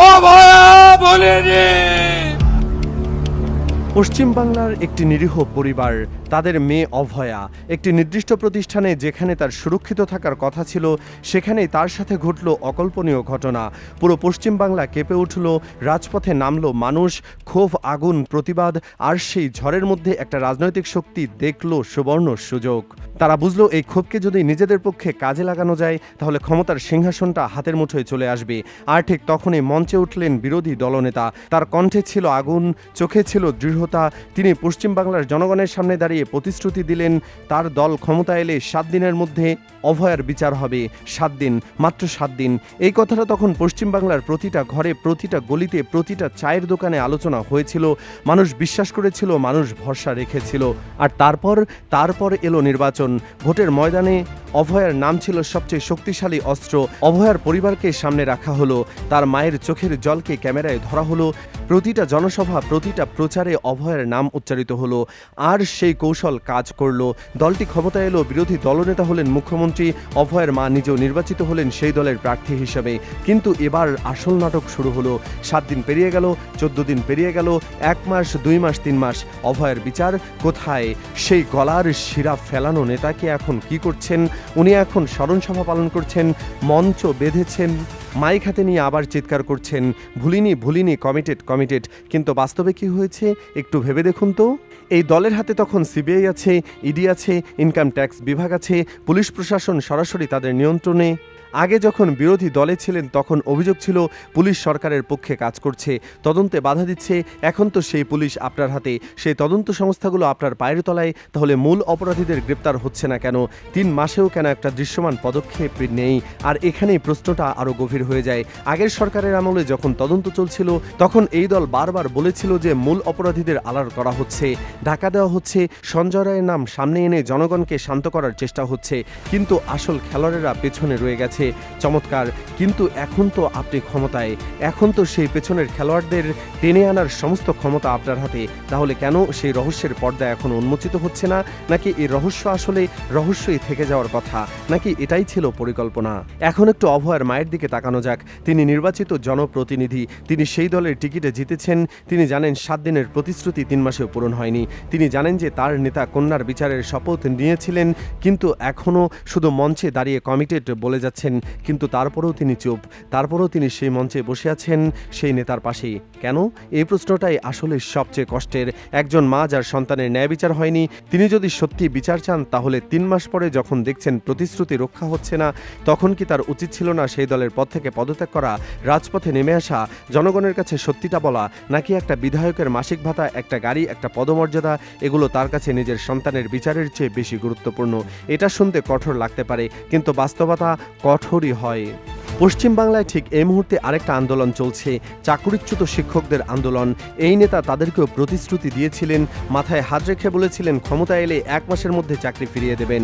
অভয়া বলিনি। পশ্চিমবাংলার একটি নিরীহ পরিবার, তাদের মেয়ে অভয়া একটি নির্দিষ্ট প্রতিষ্ঠানে যেখানে তার সুরক্ষিত থাকার কথা ছিল, সেখানেই তার সাথে ঘটল অকল্পনীয় ঘটনা। পুরো পশ্চিমবাংলা কেঁপে উঠল, রাজপথে নামল মানুষ, ক্ষোভ, আগুন, প্রতিবাদ। আর সেই ঝড়ের মধ্যে একটা রাজনৈতিক শক্তি দেখল সুবর্ণ সুযোগ। তারা বুঝলো এই ক্ষোভকে যদি নিজেদের পক্ষে কাজে লাগানো যায় তাহলে ক্ষমতার সিংহাসনটা হাতের মুঠোয় চলে আসবে। আর ঠিক তখনই মঞ্চে উঠলেন বিরোধী দলনেতা। তার কণ্ঠে ছিল আগুন, চোখে ছিল দৃঢ়তা। তিনি পশ্চিমবাংলার জনগণের সামনে দাঁড়িয়ে প্রতিশ্রুতি দিলেন তার দল ক্ষমতা এলে 7 দিনের মধ্যে অভয়ার বিচার হবে। 7 দিন, মাত্র 7 দিন। এই কথাটা তখন পশ্চিমবাংলার প্রতিটা ঘরে, প্রতিটা গলিতে, প্রতিটা চায়ের দোকানে আলোচনা হয়েছিল। মানুষ বিশ্বাস করেছিল, মানুষ ভরসা রেখেছিল। আর তারপর এলো নির্বাচন। ভোটের ময়দানে অভয়ার নাম ছিল সবচেয়ে শক্তিশালী অস্ত্র। অভয়ার পরিবারকে সামনে রাখা হলো, তার মায়ের চোখের জলকে ক্যামেরায় ধরা হলো, প্রতিটা জনসভা, প্রতিটা প্রচারে অভয়ার নাম উচ্চারিত হলো। আর সেই কৌশল কাজ করলো। দলটি ক্ষমতা এলো, বিরোধী দলনেতা হলেন মুখ্যমন্ত্রী, অভয়ের মা নিজেও নির্বাচিত হলেন সেই দলের প্রার্থী হিসেবে। কিন্তু এবার আসল নাটক শুরু হলো। 7 দিন পেরিয়ে গেল, 14 দিন পেরিয়ে গেল, 1 মাস, 2 মাস, 3 মাস। অভয়ের বিচার কোথায়? সেই গলার শিরা ফেলানো নেতাকে এখন কি করছেন? উনি এখন স্মরণসভা পালন করছেন, মঞ্চ বেঁধেছেন, মাইক হাতে নিয়ে আবার চিৎকার করছেন, ভুলিনি, কমিটেড। কিন্তু বাস্তবে কি হয়েছে একটু ভেবে দেখুন তো। এই দলের হাতে তখন সিবিআই আছে, ইডি আছে, ইনকাম ট্যাক্স বিভাগ আছে, পুলিশ প্রশাসন সরাসরি তাদের নিয়ন্ত্রণে। আগে যখন বিরোধী দলে ছিলেন তখন অভিযোগ ছিল পুলিশ সরকারের পক্ষে কাজ করছে, তদন্তে বাধা দিচ্ছে। এখন তো সেই পুলিশ আপনার হাতে, সেই তদন্ত সংস্থাগুলো আপনার পায়ের তলায়। তাহলে মূল অপরাধীদের গ্রেপ্তার হচ্ছে না কেন? 3 মাসেও কেন একটা দৃশ্যমান পদক্ষেপ নেই? আর এখানেই প্রশ্নটা আরও গভীর হয়ে যায়। আগের সরকারের আমলে যখন তদন্ত চলছিল তখন এই দল বারবার বলেছিল যে মূল অপরাধীদের আড়াল করা হচ্ছে, ঢাকা দেওয়া হচ্ছে, সঞ্জয় রায়ের নাম সামনে এনে জনগণকে শান্ত করার চেষ্টা হচ্ছে। কিন্তু আসল খেলোয়াড়েরা পেছনে রয়ে গেছে। চমৎকার, কিন্তু এখন তো আপনি ক্ষমতায়, এখন তো সেই পেছনের খেলোয়াড়দের টেনে আনার সমস্ত ক্ষমতা আপনার হাতে। তাহলে কেন সেই রহস্যের পর্দা এখনো উন্মোচিত হচ্ছে না? নাকি এই রহস্য আসলে রহস্যই থেকে যাওয়ার কথা, নাকি এটাই ছিল পরিকল্পনা? এখন একটু অভয়ার মায়ের দিকে তাকানো যাক। তিনি নির্বাচিত জনপ্রতিনিধি, তিনি সেই দলের টিকিটে জিতেছেন। তিনি জানেন 7 দিনের প্রতিশ্রুতি 3 মাসেও পূরণ হয়নি। তিনি জানেন যে তার নেতা কন্যার বিচারের শপথ নিয়েছিলেন, কিন্তু এখনও শুধু মঞ্চে দাঁড়িয়ে কমিটেড বলে যাচ্ছেন। কিন্তু তারপরেও তিনি চুপ, তারপরেও তিনি সেই মঞ্চে বসে আছেন সেই নেতার পাশেই। কেন? এই প্রশ্নটাই আসলে সবচেয়ে কষ্টের। একজন মা যার সন্তানের ন্যায় বিচার হয়নি, তিনি যদি সত্যি বিচার চান তাহলে 3 মাস পরে যখন দেখছেন প্রতিশ্রুতি রক্ষা হচ্ছে না, তখন কি তার উচিত ছিল না সেই দলের পদ থেকে পদত্যাগ করা, রাজপথে নেমে আসা, জনগণের কাছে সত্যিটা বলা? নাকি একটা বিধায়কের মাসিক ভাতা, একটা গাড়ি, একটা পদমর্যাদা, এগুলো তার কাছে নিজের সন্তানের বিচারের চেয়ে বেশি গুরুত্বপূর্ণ? এটা শুনতে কঠোর লাগতে পারে, কিন্তু বাস্তবতা কঠোরই হয়। পশ্চিমবাংলায় ঠিক এই মুহূর্তে আরেকটা আন্দোলন চলছে, চাকরিচ্যুত শিক্ষকদের আন্দোলন। এই নেতা তাদেরকেও প্রতিশ্রুতি দিয়েছিলেন, মাথায় হাত রেখে বলেছিলেন ক্ষমতা এলে 1 মাসের মধ্যে চাকরি ফিরিয়ে দেবেন,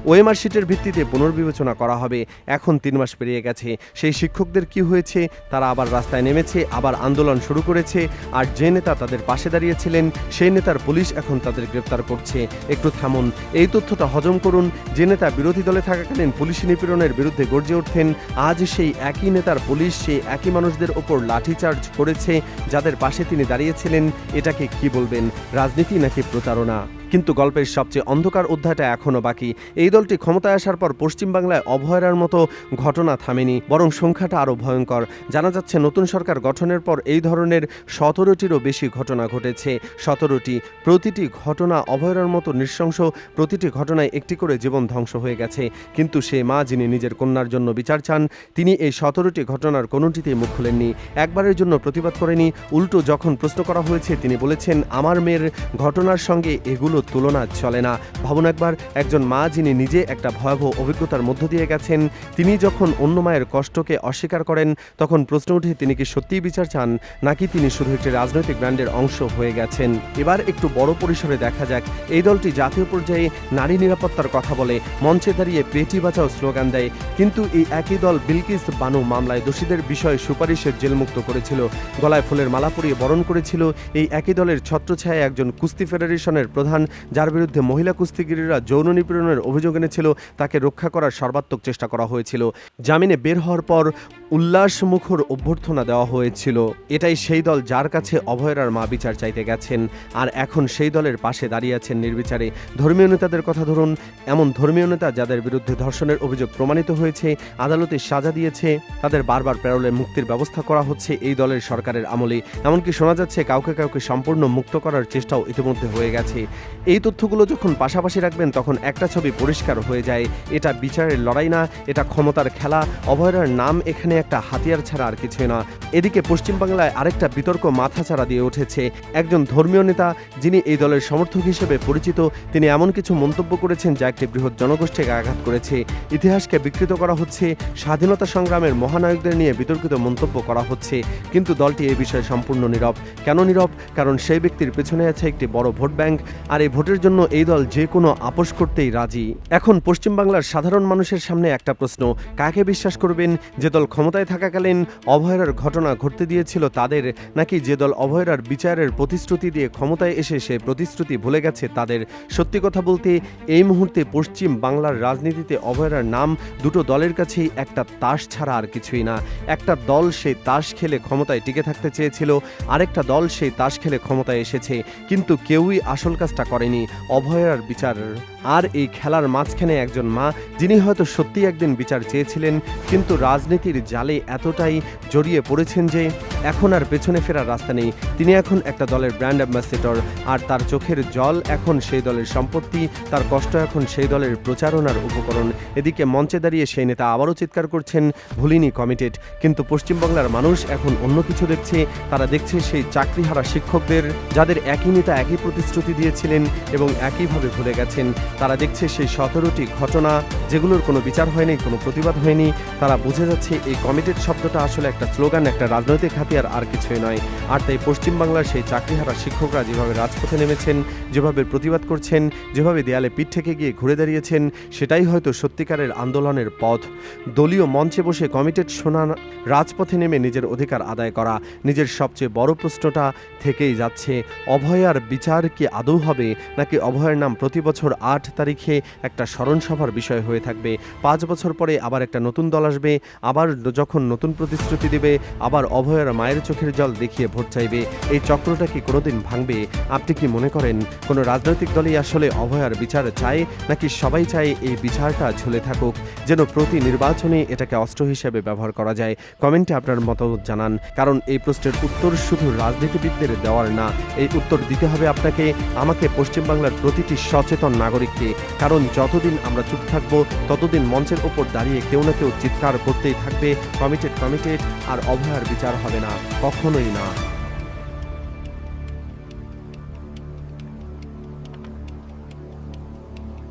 ওএমআর শিটের ভিত্তিতে পুনর্বিবেচনা করা হবে। এখন 3 মাস পেরিয়ে গেছে, সেই শিক্ষকদের কি হয়েছে? তারা আবার রাস্তায় নেমেছে, আবার আন্দোলন শুরু করেছে। আর যে নেতা তাদের পাশে দাঁড়িয়েছিলেন সেই নেতার পুলিশ এখন তাদের গ্রেপ্তার করছে। একটু থামুন, এই তথ্যটা হজম করুন। যে নেতা বিরোধী দলে থাকাকালীন পুলিশ নিপীড়নের বিরুদ্ধে গর্জে ওঠেন, আজ সেই একই নেতার পুলিশ সেই একই মানুষদের ওপর লাঠিচার্জ করেছে যাদের পাশে তিনি দাঁড়িয়েছিলেন। এটাকে কি বলবেন, রাজনীতি নাকি প্রতারণা? কিন্তু গল্পের সবচেয়ে অন্ধকার অধ্যায়টা এখনও বাকি। এই দলটি ক্ষমতায় আসার পর পশ্চিমবাংলায় অভয়ার মতো ঘটনা থামেনি, বরং সংখ্যাটা আরও ভয়ঙ্কর। জানা যাচ্ছে নতুন সরকার গঠনের পর এই ধরনের 17টিরও বেশি ঘটনা ঘটেছে। 17টি। প্রতিটি ঘটনা অভয়ার মতো নৃশংস, প্রতিটি ঘটনায় একটি করে জীবন ধ্বংস হয়ে গেছে। কিন্তু সে মা যিনি নিজের কন্যার জন্য বিচার চান, তিনি এই 17টি ঘটনার কোনোটিতেই মুখ খুলেননি, একবারের জন্য প্রতিবাদ করেনি। উল্টো যখন প্রশ্ন করা হয়েছে তিনি বলেছেন আমার মেয়ের ঘটনার সঙ্গে এগুলো তুলনা চলে না। ভাবুন একবার, একজন মা যিনি নিজে একটা ভয়াবহ অভিজ্ঞতার মধ্য দিয়ে গেছেন, তিনি যখন অন্য মায়ের কষ্টকে অস্বীকার করেন তখন প্রশ্ন ওঠে তিনি কি সত্যিই বিচার চান, নাকি তিনি শুধু একটি রাজনৈতিক ব্র্যান্ডের অংশ হয়ে গেছেন। এবার একটু বড় পরিসরে দেখা যাক। এই দলটি জাতীয় পর্যায়ে নারী নিরাপত্তার কথা বলে, মঞ্চে দাঁড়িয়ে বেটি বাঁচাও স্লোগান দেয়। কিন্তু এই একই দল বিলকিস বানু মামলায় দোষীদের বিষয়ে সুপারিশের জেলমুক্ত করেছিল, গলায় ফুলের মালা পরিয়ে বরণ করেছিল। এই একই দলের ছত্রছায়ায় একজন কুস্তি ফেডারেশনের প্রধান যার বিরুদ্ধে মহিলা কুস্তিগিররা যৌন নিপীড়নের অভিযোগ এনেছিল তাকে রক্ষা করার সর্বাত্মক চেষ্টা করা হয়েছিল। জামিনে বের হওয়ার পর উল্লাসমুখর অভ্যর্থনা দেওয়া হয়েছিল। এটাই সেই দল যার কাছে অভয়রার মা বিচার চাইতে গেছেন, আর এখন সেই দলের পাশে দাঁড়িয়ে আছেন নির্বিচারে। ধর্মীয় নেতাদের কথা ধরুন, এমন ধর্মীয় নেতা যাদের বিরুদ্ধে ধর্ষণের অভিযোগ প্রমাণিত হয়েছে, আদালতে সাজা দিয়েছে, তাদের বারবার প্যারোলে মুক্তির ব্যবস্থা করা হচ্ছে এই দলের সরকারের আমলে। এমনকি শোনা যাচ্ছে কাউকে কাউকে সম্পূর্ণ মুক্ত করার চেষ্টাও ইতিমধ্যে হয়ে গেছে। এই তথ্যগুলো যখন পাশাপাশি রাখবেন তখন একটা ছবি পরিষ্কার হয়ে যায়, এটা বিচারের লড়াই না, এটা ক্ষমতার খেলা। অভয়রার নাম এখানে একটা হাতিয়ার ছাড়া আর কিছুই না। এদিকে পশ্চিমবাংলায় আরেকটা বিতর্ক মাথাচাড়া দিয়ে উঠেছে। একজন ধর্মীয় নেতা যিনি এই দলের সমর্থক হিসেবে পরিচিত, তিনি এমন কিছু মন্তব্য করেছেন যা একটি বৃহৎ জনগোষ্ঠীকে আঘাত করেছে। ইতিহাসকে বিকৃত করা হচ্ছে, স্বাধীনতা সংগ্রামের মহানায়কদের নিয়ে বিতর্কিত মন্তব্য করা হচ্ছে, কিন্তু দলটি এই বিষয়ে সম্পূর্ণ নীরব। কেন নীরব? কারণ সেই ব্যক্তির পেছনে আছে একটি বড় ভোট ব্যাংক, আর এই ভোটের জন্য এই দল যে কোনো আপোষ করতেই রাজি। এখন পশ্চিমবাংলার সাধারণ মানুষের সামনে একটা প্রশ্ন, কাকে বিশ্বাস করবেন? যে দল ক্ষমতায় থাকাকালীন অভয়রার ঘটনা ঘটতে দিয়েছিল তাদের, নাকি যে দল অভয়রার বিচারের প্রতিশ্রুতি দিয়ে ক্ষমতায় এসে সে প্রতিশ্রুতি ভুলে গেছে তাদের? সত্যি কথা বলতে এই মুহূর্তে পশ্চিম বাংলার রাজনীতিতে অভয়রার নাম দুটো দলের কাছেই একটা তাস ছাড়া আর কিছুই না। একটা দল সেই তাস খেলে ক্ষমতায় টিকে থাকতে চেয়েছিল, আরেকটা দল সেই তাস খেলে ক্ষমতায় এসেছে, কিন্তু কেউই আসল কাজটা করেনি, অভয়রার বিচার। আর এই খেলার মাঝখানে একজন মা যিনি হয়তো সত্যি একদিন বিচার চেয়েছিলেন, কিন্তু রাজনীতির জালে এতটাই জড়িয়ে পড়েছেন যে এখন আর পেছনে ফেরার রাস্তা নেই। তিনি এখন একটা দলের ব্র্যান্ড অ্যাম্বাসেডর, আর তার চোখের জল এখন সেই দলের সম্পত্তি, তার কষ্ট এখন সেই দলের প্রচারণার উপকরণ। এদিকে মঞ্চে দাঁড়িয়ে সেই নেতা আবারও চিৎকার করছেন, ভুলিনি কমিটেড। কিন্তু পশ্চিমবাংলার মানুষ এখন অন্য কিছু দেখছে। তারা দেখছে সেই চাকরিহারা শিক্ষকদের, যাদের একই নেতা একই প্রতিশ্রুতি দিয়েছিলেন এবং একইভাবে ভুলে গেছেন। তারা দেখছে সেই 17টি ঘটনা যেগুলোর কোনো বিচার হয়নি, কোনো প্রতিবাদ হয়নি। তারা বুঝে যাচ্ছে এই কমিটেড শব্দটা আসলে একটা স্লোগান, একটা রাজনৈতিক হাতিয়ার, আর কিছুই নয়। আর তাই পশ্চিমবাংলার সেই চাকরিহারা শিক্ষকরা যেভাবে রাজপথে নেমেছেন, যেভাবে প্রতিবাদ করছেন, যেভাবে দেয়ালে পিঠ থেকে গিয়ে ঘুরে দাঁড়িয়েছেন, সেটাই হয়তো সত্যিকারের আন্দোলনের পথ। দলীয় মঞ্চে বসে কমিটেড শোনা, রাজপথে নেমে নিজের অধিকার আদায় করা, নিজের সবচেয়ে বড় প্রশ্নটা থেকেই যাচ্ছে, অভয়ার বিচার কি আদৌ হবে, নাকি অভয়ের নাম প্রতি বছর 8 তারিখে একটা স্মরণসভার বিষয় হয়ে থাকবে? 5 বছর পরে আবার একটা নতুন দল আসবে, আবার যখন নতুন প্রতিশ্রুতি দেবে, আবার অভয়ের মায়ের চোখের জল দেখিয়ে ভোট চাইবে। এই চক্রটা কি কোনোদিন ভাঙবে? আপনি কি মনে করেন কোনো রাজনৈতিক দলই আসলে অভয়ার বিচার চায়, নাকি সবাই চায় এই বিচারটা ঝুলে থাকুক, যেন প্রতি নির্বাচনে এটাকে অস্ত্র হিসেবে ব্যবহার করা যায়? কমেন্টে আপনার মতামত জানান, কারণ এই প্রশ্নের উত্তর শুধু রাজনীতিবিদদের দেওয়ার না, এই উত্তর দিতে হবে আপনাকে, আমাকে, পশ্চিমবাংলার প্রতিটি সচেতন নাগরিককে। কারণ যতদিন আমরা চুপ থাকবো ততদিন মঞ্চের ওপর দাঁড়িয়ে কেউ না কেউ চিৎকার করতেই থাকবে, কমিটেড, আর অভয়ার বিচার হবে না, কখনোই না।